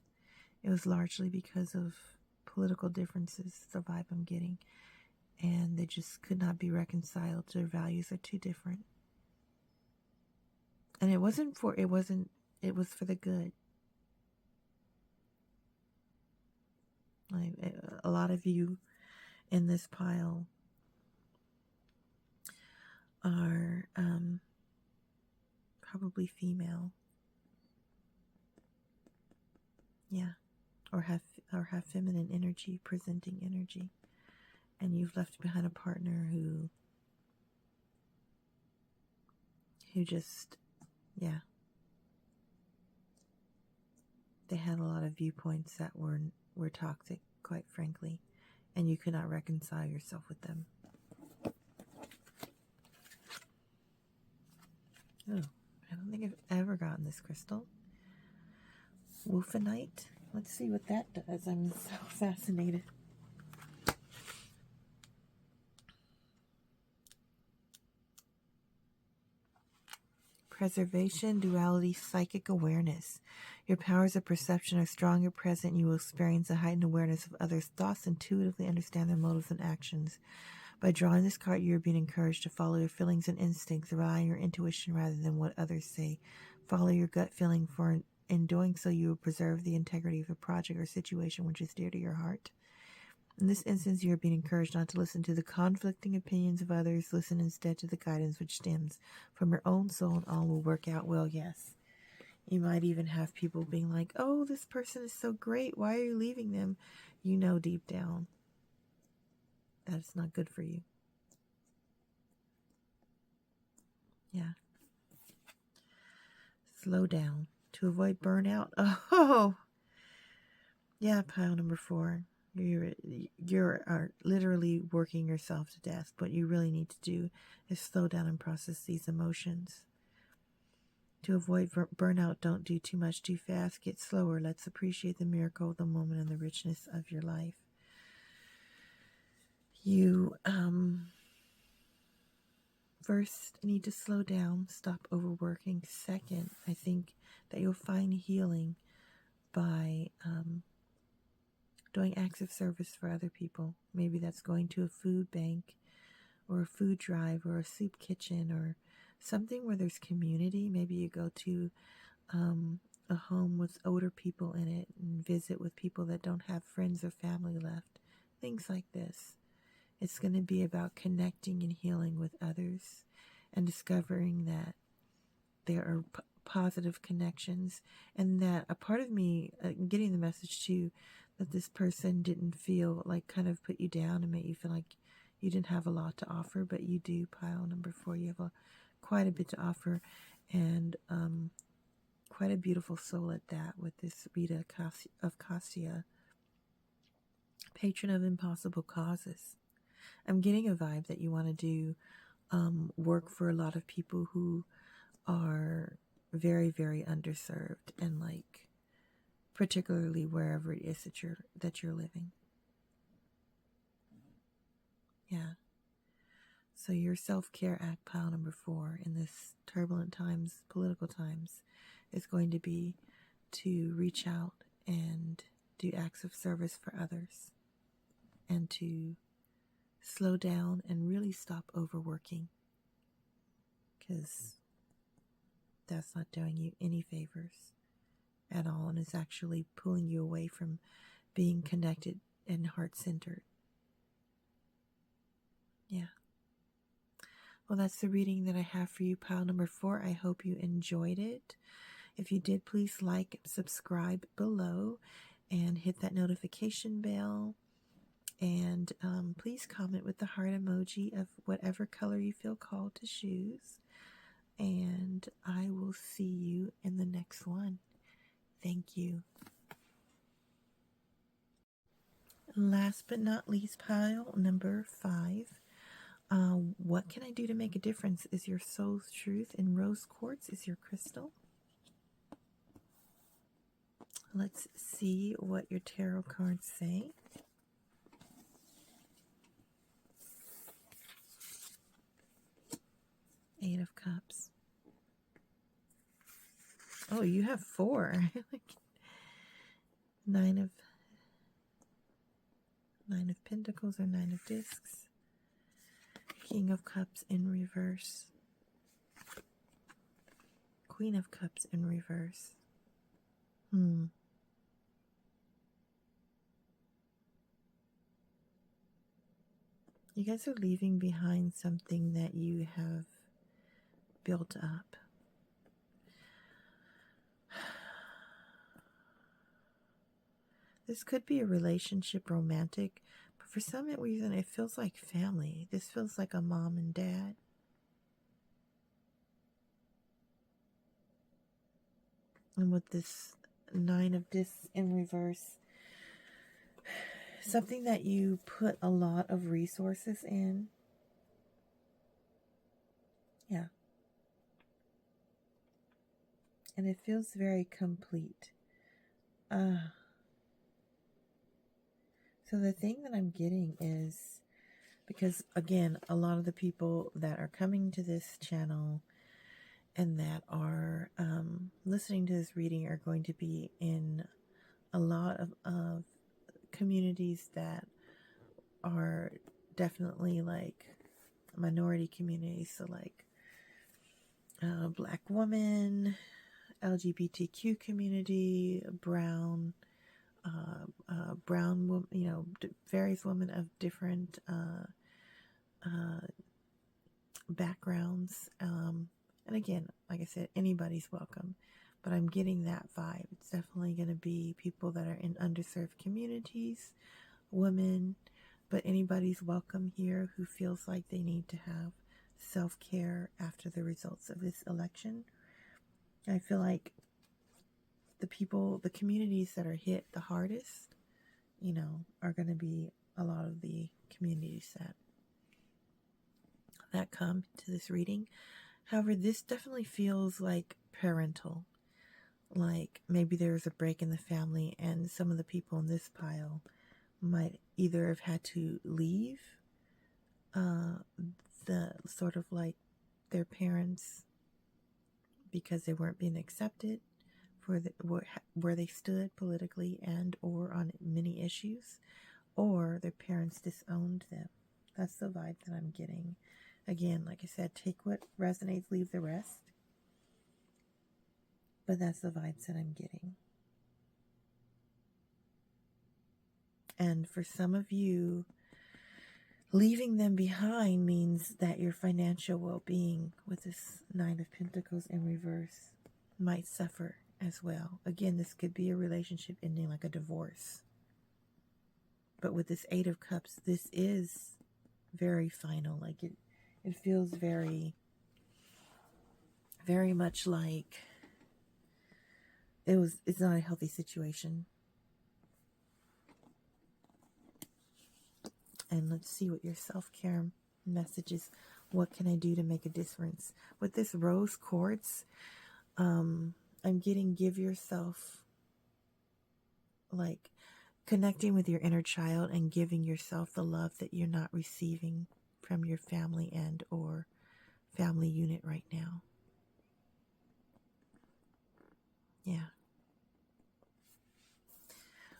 it was largely because of political differences, the vibe I'm getting, and they just could not be reconciled. Their values are too different. And it was for the good. A lot of you in this pile are probably female. Yeah. Or have feminine energy, presenting energy. And you've left behind a partner who just, yeah. They had a lot of viewpoints that were toxic, quite frankly, and you could not reconcile yourself with them. Oh, I don't think I've ever gotten this crystal. Wolfenite. Let's see what that does. I'm so fascinated. Preservation, duality, psychic awareness. Your powers of perception are stronger present. You will experience a heightened awareness of others' thoughts, intuitively understand their motives and actions. By drawing this card, you are being encouraged to follow your feelings and instincts, rely on your intuition rather than what others say. Follow your gut feeling, for in doing so, you will preserve the integrity of a project or situation which is dear to your heart. In this instance, you are being encouraged not to listen to the conflicting opinions of others. Listen instead to the guidance which stems from your own soul, and all will work out well. Yes. You might even have people being like, oh, this person is so great. Why are you leaving them? You know deep down that it's not good for you. Yeah. Slow down to avoid burnout. Oh, yeah, pile number 4. You are literally working yourself to death. What you really need to do is slow down and process these emotions. To avoid burnout, don't do too much too fast. Get slower. Let's appreciate the miracle of the moment and the richness of your life. You first need to slow down, stop overworking. Second, I think that you'll find healing by doing acts of service for other people. Maybe that's going to a food bank or a food drive or a soup kitchen or something where there's community. Maybe you go to a home with older people in it and visit with people that don't have friends or family left. Things like this. It's going to be about connecting and healing with others and discovering that there are positive connections, and that a part of me getting the message too that this person didn't feel like kind of put you down and made you feel like you didn't have a lot to offer, but you do. Pile number 4, you have quite a bit to offer, and quite a beautiful soul at that, with this Rita of Cassia, patron of impossible causes. I'm getting a vibe that you want to do work for a lot of people who are very, very underserved, and like particularly wherever it is that you're living. Yeah. So your self-care act, pile number 4, in this turbulent times, political times, is going to be to reach out and do acts of service for others, and to slow down and really stop overworking, because that's not doing you any favors at all, and is actually pulling you away from being connected and heart-centered. Yeah. Well, that's the reading that I have for you, pile number 4. I hope you enjoyed it. If you did, please like, subscribe below, and hit that notification bell. And please comment with the heart emoji of whatever color you feel called to choose. And I will see you in the next one. Thank you. Last but not least, pile number 5. What can I do to make a difference? Is your soul's truth, and rose quartz is your crystal. Let's see what your tarot cards say. Eight of Cups. Oh, you have 4. Nine of Pentacles or 9 of Discs. King of Cups in reverse. Queen of Cups in reverse. You guys are leaving behind something that you have built up. This could be a relationship, romantic, but for some reason it feels like family. This feels like a mom and dad. And with this 9 of Discs in reverse, something that you put a lot of resources in. Yeah. And it feels very complete. So the thing that I'm getting is, because again, a lot of the people that are coming to this channel and that are listening to this reading are going to be in a lot of communities that are definitely like minority communities. So like Black woman, LGBTQ community, brown woman, you know, various women of different backgrounds. And again, like I said, anybody's welcome, but I'm getting that vibe. It's definitely going to be people that are in underserved communities, women, but anybody's welcome here who feels like they need to have self-care after the results of this election. I feel like the communities that are hit the hardest, you know, are going to be a lot of the communities that come to this reading. However, this definitely feels like parental. Like maybe there's a break in the family and some of the people in this pile might either have had to leave the sort of like their parents, because they weren't being accepted for where they stood politically and or on many issues, or their parents disowned them. That's the vibe that I'm getting. Again, like I said, take what resonates, leave the rest. But that's the vibes that I'm getting. And for some of you, leaving them behind means that your financial well-being with this Nine of Pentacles in reverse might suffer as well. Again, this could be a relationship ending like a divorce. But with this Eight of Cups, this is very final. Like it feels very, very much like it's not a healthy situation. And let's see what your self-care message is. What can I do to make a difference? With this rose quartz, I'm getting give yourself, like, connecting with your inner child and giving yourself the love that you're not receiving from your family and or family unit right now. Yeah.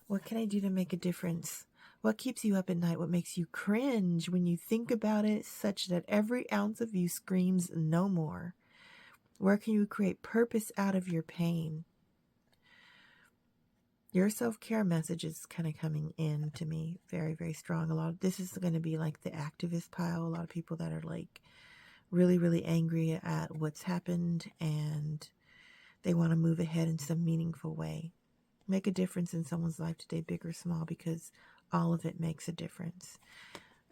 What can I do to make a difference? What keeps you up at night? What makes you cringe when you think about it, such that every ounce of you screams no more? Where can you create purpose out of your pain? Your self-care message is kind of coming in to me very, very strong. A lot of this is going to be like the activist pile. A lot of people that are like really, really angry at what's happened and they want to move ahead in some meaningful way. Make a difference in someone's life today, big or small, because all of it makes a difference.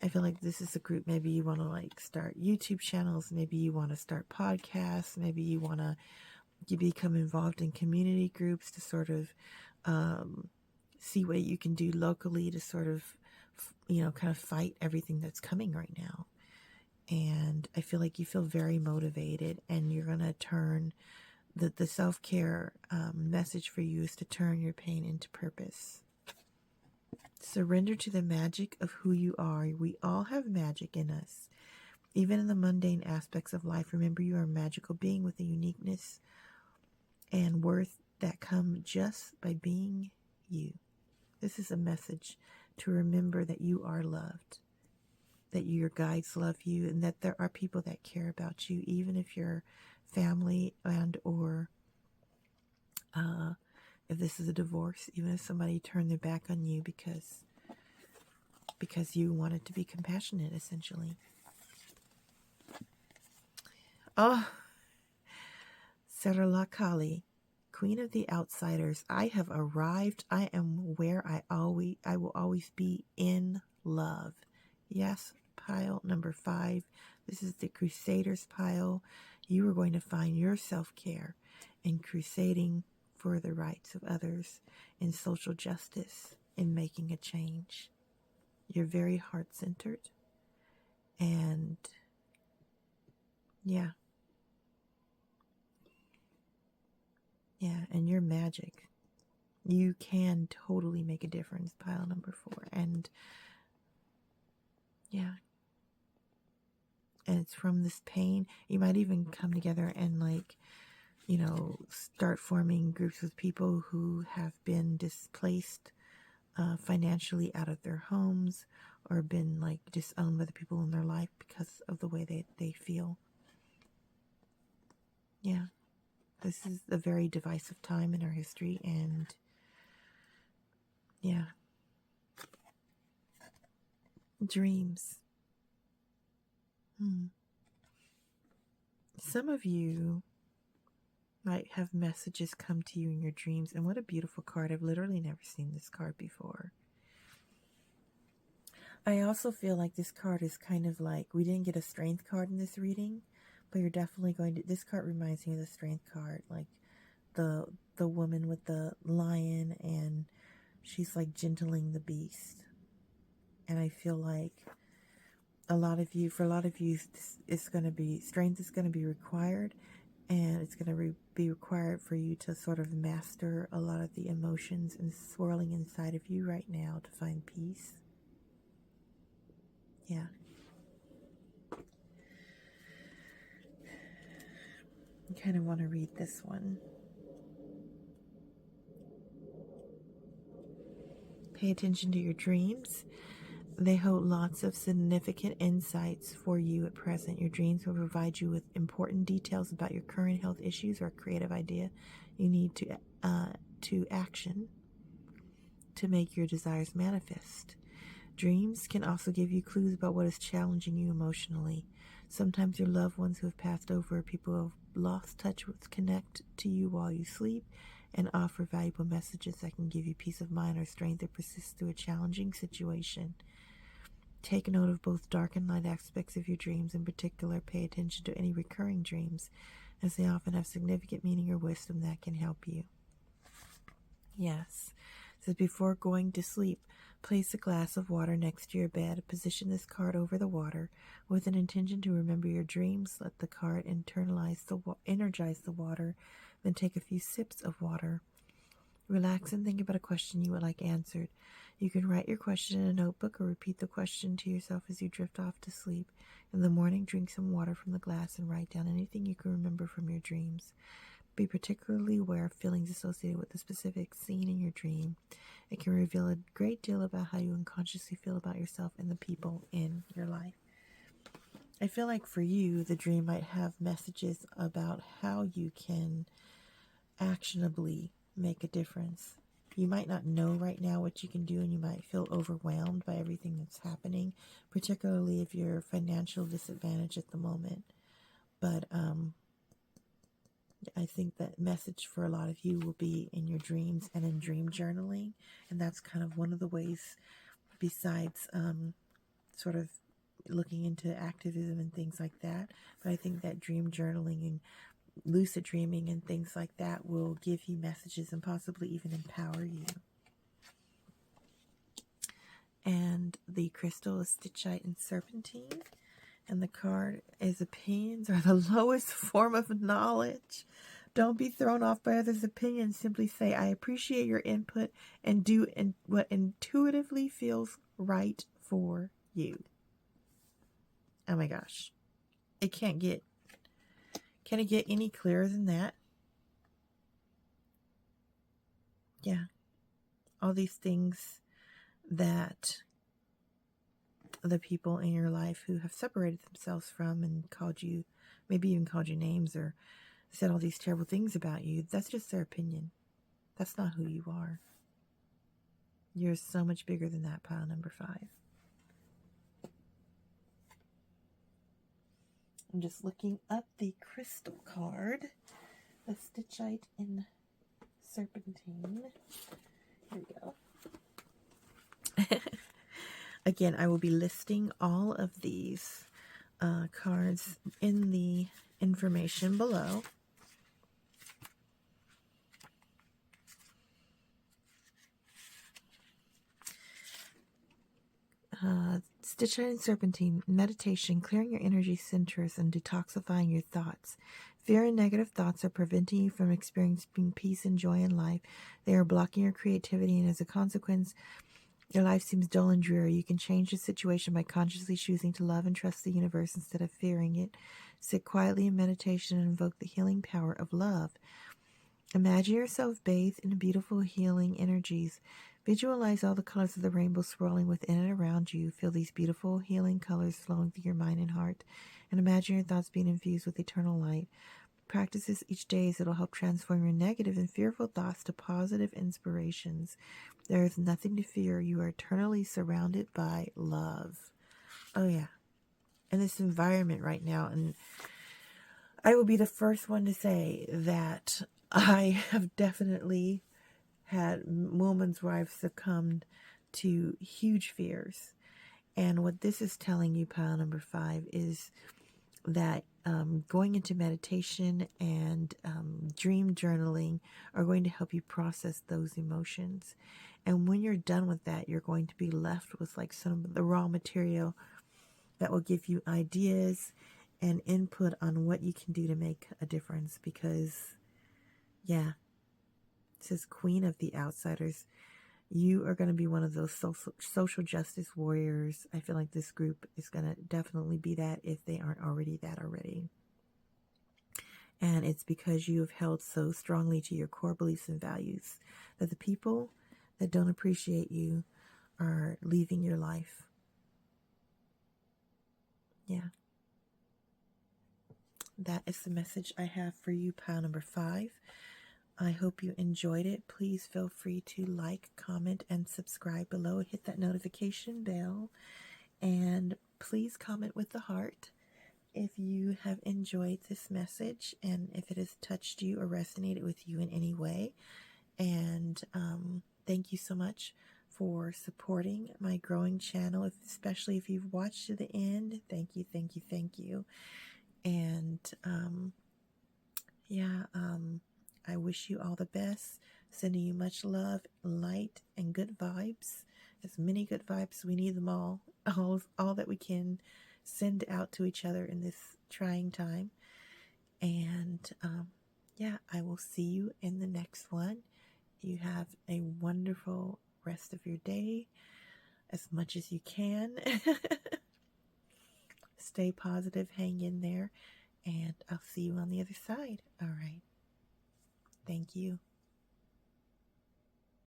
I feel like this is a group, maybe you want to like start YouTube channels, maybe you want to start podcasts, maybe you want to become involved in community groups to sort of see what you can do locally to sort of, kind of fight everything that's coming right now. And I feel like you feel very motivated, and you're going to turn the self-care message for you is to turn your pain into purpose. Surrender to the magic of who you are. We all have magic in us. Even in the mundane aspects of life, remember you are a magical being with a uniqueness and worth that come just by being you. This is a message to remember that you are loved, that your guides love you, and that there are people that care about you, even if your family and or if this is a divorce, even if somebody turned their back on you because you wanted to be compassionate, essentially. Oh, Sarala Kali, Queen of the Outsiders. I have arrived. I am where I will always be, in love. Yes, pile number 5. This is the Crusaders pile. You are going to find your self-care in crusading for the rights of others, in social justice, in making a change. You're very heart-centered. And yeah, and you're magic. You can totally make a difference, pile number 4. And yeah. And it's from this pain. You might even come together and start forming groups with people who have been displaced financially out of their homes, or been disowned by the people in their life because of the way they feel. Yeah. This is a very divisive time in our history, and yeah. Dreams. Some of you might have messages come to you in your dreams, and what a beautiful card. I've literally never seen this card before. I also feel like this card is kind of like, we didn't get a strength card in this reading, but you're definitely going to, this card reminds me of the strength card, like the woman with the lion, and she's like gentling the beast. And I feel like for a lot of you, it's going to be, strength is going to be required, and it's going to be required for you to sort of master a lot of the emotions and swirling inside of you right now to find peace. Yeah. I kind of want to read this one. Pay attention to your dreams. They hold lots of significant insights for you at present. Your dreams will provide you with important details about your current health issues or a creative idea you need to action to make your desires manifest. Dreams can also give you clues about what is challenging you emotionally. Sometimes your loved ones who have passed over or people who have lost touch with connect to you while you sleep and offer valuable messages that can give you peace of mind or strength to persist through a challenging situation. Take note of both dark and light aspects of your dreams. In particular, pay attention to any recurring dreams, as they often have significant meaning or wisdom that can help you. Yes. It says, before going to sleep, place a glass of water next to your bed. Position this card over the water with an intention to remember your dreams. Let the card energize the water. Then take a few sips of water. Relax and think about a question you would like answered. You can write your question in a notebook or repeat the question to yourself as you drift off to sleep. In the morning, drink some water from the glass and write down anything you can remember from your dreams. Be particularly aware of feelings associated with the specific scene in your dream. It can reveal a great deal about how you unconsciously feel about yourself and the people in your life. I feel like for you, the dream might have messages about how you can actionably make a difference. You might not know right now what you can do, and you might feel overwhelmed by everything that's happening, particularly if you're financial disadvantage at the moment. But I think that message for a lot of you will be in your dreams and in dream journaling, and that's kind of one of the ways, besides sort of looking into activism and things like that. But I think that dream journaling and lucid dreaming and things like that will give you messages and possibly even empower you. And the crystal is stitchite and serpentine. And the card is, opinions are the lowest form of knowledge. Don't be thrown off by others' opinions. Simply say, I appreciate your input and do what intuitively feels right for you. Oh my gosh. Can it get any clearer than that? Yeah. All these things that the people in your life who have separated themselves from and called you, maybe even called you names or said all these terrible things about you, that's just their opinion. That's not who you are. You're so much bigger than that, pile number 5. I'm just looking up the crystal card, the stitchite and serpentine. Here we go. Again, I will be listing all of these cards in the information below. Stitchite and serpentine, meditation, clearing your energy centers and detoxifying your thoughts. Fear and negative thoughts are preventing you from experiencing peace and joy in life. They are blocking your creativity, and as a consequence, your life seems dull and dreary. You can change the situation by consciously choosing to love and trust the universe instead of fearing it. Sit quietly in meditation and invoke the healing power of love. Imagine yourself bathed in beautiful healing energies. Visualize all the colors of the rainbow swirling within and around you. Feel these beautiful healing colors flowing through your mind and heart. And imagine your thoughts being infused with eternal light. Practice this each day as it will help transform your negative and fearful thoughts to positive inspirations. There is nothing to fear. You are eternally surrounded by love. Oh yeah. In this environment right now, and I will be the first one to say that I have definitely had moments where I've succumbed to huge fears. And what this is telling you, pile number 5, is that going into meditation and dream journaling are going to help you process those emotions. And when you're done with that, you're going to be left with like some of the raw material that will give you ideas and input on what you can do to make a difference. Because, yeah, it says Queen of the Outsiders. You are going to be one of those social justice warriors. I feel like this group is going to definitely be that if they aren't already that already. And it's because you have held so strongly to your core beliefs and values that the people that don't appreciate you are leaving your life. Yeah. That is the message I have for you, pile number 5. I hope you enjoyed it. Please feel free to like, comment, and subscribe below. Hit that notification bell. And please comment with the heart if you have enjoyed this message and if it has touched you or resonated with you in any way. And thank you so much for supporting my growing channel, especially if you've watched to the end. Thank you, thank you, thank you. And I wish you all the best. Sending you much love, light, and good vibes. As many good vibes, we need them all that we can send out to each other in this trying time. And I will see you in the next one. You have a wonderful rest of your day, as much as you can. Stay positive, hang in there, and I'll see you on the other side. All right. Thank you.